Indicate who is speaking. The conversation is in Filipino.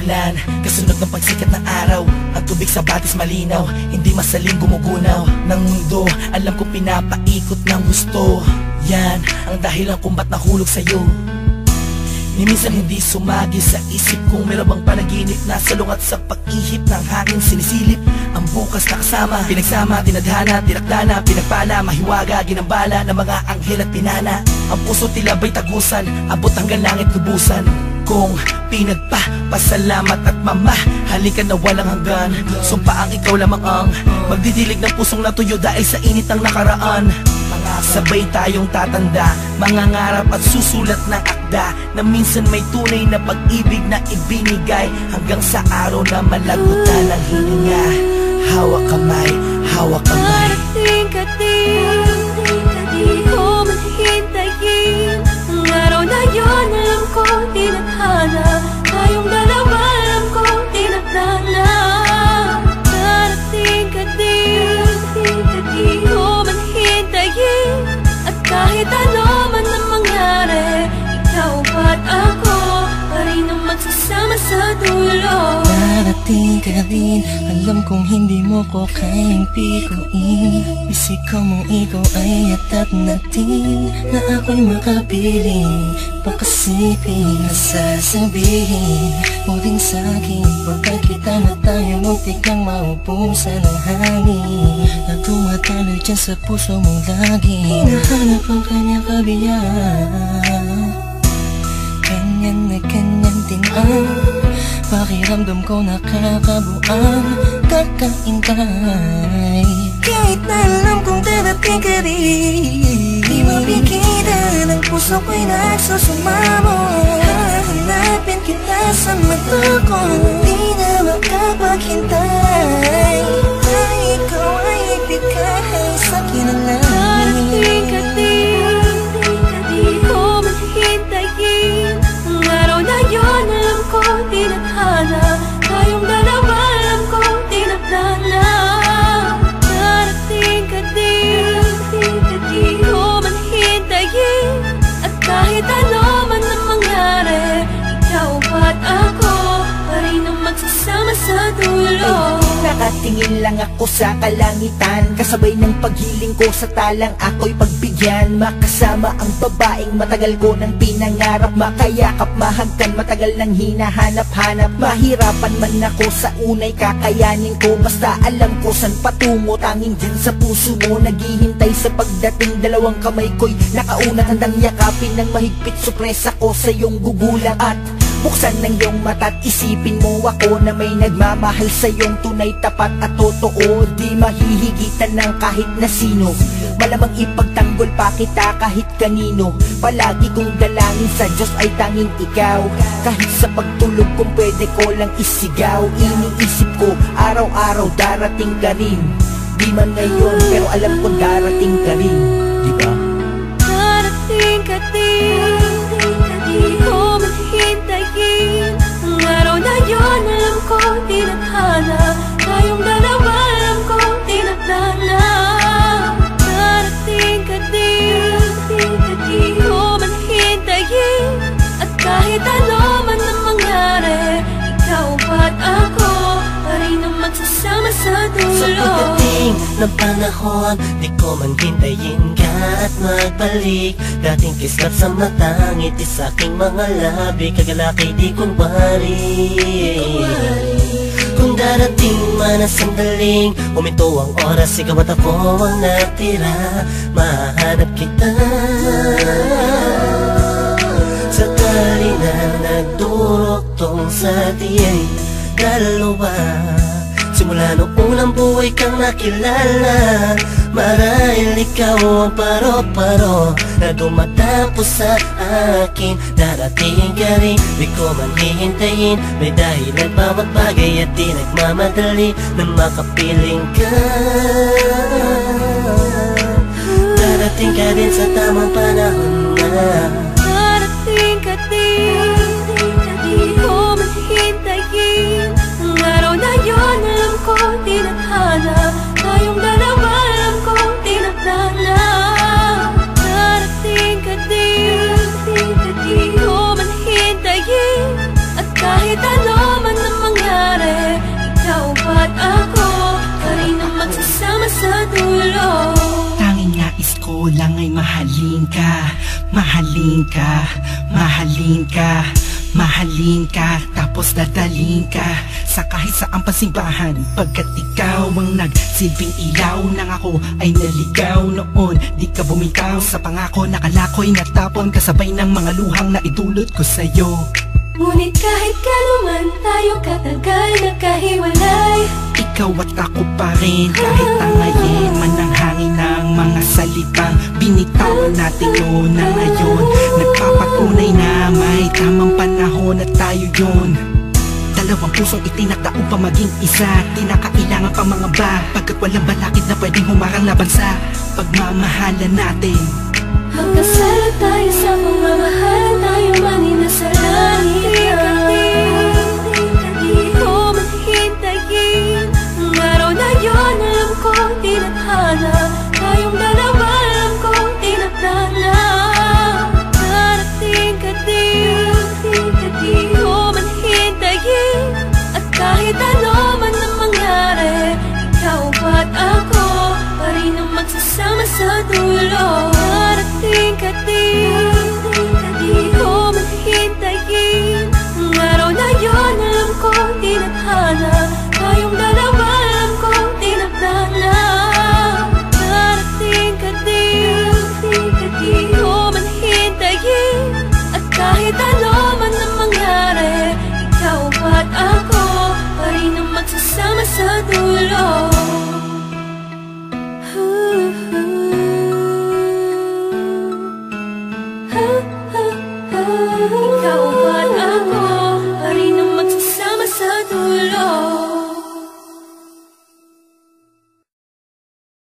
Speaker 1: ulan, kasunod ng pagsikat ng araw. Ang tubig sa batis malinaw, hindi masaling gumugunaw ng mundo. Alam kong pinapaikot ng gusto. Yan ang dahilan kung ba't nahulog sa'yo. Ni minsan hindi sumagi sa isip kung meron bang panaginip na salungat sa pag-ihip ng hangin sinisilip. Ang bukas na kasama, pinagsama, tinadhana, tinakdana, pinagpala, mahiwaga, ginambala ng mga anghel at pinana. Ang puso tila ba'y tagusan, abot hanggang langit lubusan. Kung pinagpapasalamat at mamahalin ka na walang hanggan, sumpa ang ikaw lamang ang magdidilig ng pusong natuyo dahil sa init ng nakaraan. Sabay tayong tatanda, mangangarap at susulat ng akda na minsan may tunay na pag-ibig na ibinigay hanggang sa araw na malagutan ng hininga. Hawak kamay, hawak kamay.
Speaker 2: Darating ka din, di ko man hintayin. Ang araw na yun alam kong tinadhana, tayong dalawa alam kong tinadhana. Darating ka din, di ko man hintayin. At kahit ano man ang mangyari, ikaw at ako pa rin ang magsasama sa dulo.
Speaker 3: Darating ka rin, alam kong hindi mo ko kayang pikuin. Bisikaw mong ikaw ay atat natin, na ako'y makapiling. Pakasipin na sasabihin mo din sa'kin, pagka kita na tayo muntik kang maupusan ng hangin, na tumatalo dyan sa puso mong lagi. Hinahanap ang kanyang kabiyaan, ganyan na ganyan din ang pakiramdam ko, nakakabuang kakaintay. Kahit na alam kong darating ka rin, di mapigilan ang puso ko'y nagsusumamo. Hahanapin kita sa mata ko, di na makapaghintay. Ay, ikaw ay ibigay sa'kin ang langit.
Speaker 2: Darating ka din, di ko man hintayin. Ang araw na yun alam kong tinadhana, tayong dalawa alam kong tinadhana. Darating ka din, di ko man hintayin. At kahit ano man ang mangyari, ikaw at ako pa rin ang magsasama sa dulo.
Speaker 1: Nakatingin lang ako sa kalangitan, kasabay ng paghiling ko sa talang ako'y pagbigyan. Makasama ang babaeng matagal ko nang pinangarap, makayakap, mahagkan, matagal nang hinahanap-hanap. Mahirapan man ako sa unay, kakayanin ko, basta alam ko san patungo. Tanging dyan sa puso mo naghihintay sa pagdating, dalawang kamay ko'y nakaunat, handang yakapin ng mahigpit. Supresa ko sa iyong gugulang at buksan ng iyong mata't isipin mo ako na may nagmamahal sa iyong tunay, tapat at totoo. Di mahihigitan ng kahit na sino, malamang ipagtanggol pa kita kahit kanino. Palagi kong dalangin sa Diyos ay tanging ikaw, kahit sa pagtulog kung pwede ko lang isigaw. Iniisip ko araw-araw darating ka rin, di man ngayon pero alam ko darating ka rin, di ba?
Speaker 2: Darating ka din, di ko man hintayin. Ang araw na yun alam kong tinadhana, tayong dalawa alam kong tinadhana. Darating ka din, di ko man hintayin. At kahit ano man ang mangyari, ikaw at ako pa rin ang magsasama sa dulo.
Speaker 3: Sa pagdating ng panahon, di ko man hintayin ka at magbalik. Dating kislap sa mata, ngiti sa aking mga labi, kagalakay di kunwari. Kung darating man ang sandaling huminto ang oras, ikaw at ako ang natira. Mahanap kita sa tali na nagduruktong sa ating dalawa. Simula noong unang buhay kang nakilala, marahil ikaw ang paro-paro na dumatapos sa akin. Darating ka rin, di ko man hihintayin, may dahilan bawat bagay at di nagmamadali na makapiling ka. Darating ka din sa tamang panahon na.
Speaker 2: Darating ka din, di ko man hintayin. Ang araw na yun alam kong tinadhana, tayong dalawa alam kong tinadhana. Darating ka din, di ko man hintayin. At kahit ano man
Speaker 3: ko lang ay mahalin ka, mahalin ka, mahalin ka, mahalin ka, tapos dadalhin ka sa kahit saang pasimbahan. Pagkat ikaw ang nagsilbing ilaw nang ako ay naligaw noon. Di ka bumitaw sa pangako, nakalako'y natapon kasabay ng mga luhang na idulot ko sa'yo.
Speaker 2: Ngunit kahit kanuman tayo katagal nagkahiwalay,
Speaker 3: ikaw at ako pa rin, kahit tangayin man ang hangin ng mga salitang binitawan natin noon na ngayon. Nagpapatunay na may tamang panahon at tayo yun. Dalawang pusong itinakda upang maging isa, di na kailangan pa mga ba, pagkat walang balakid na pwedeng humarang laban sa pagmamahalan natin.
Speaker 2: hanggang sa'yo tayo sa pagmamahal, tayo man inasa langit. Di ko man hintayin ang araw na yun, alam kong tinadhana, tayong dalawa alam kong tinakda na. Darating ka din, di ko man hintayin, at kahit ano man ang mangyari, ikaw at ako pa rin ang magsasama sa dulo.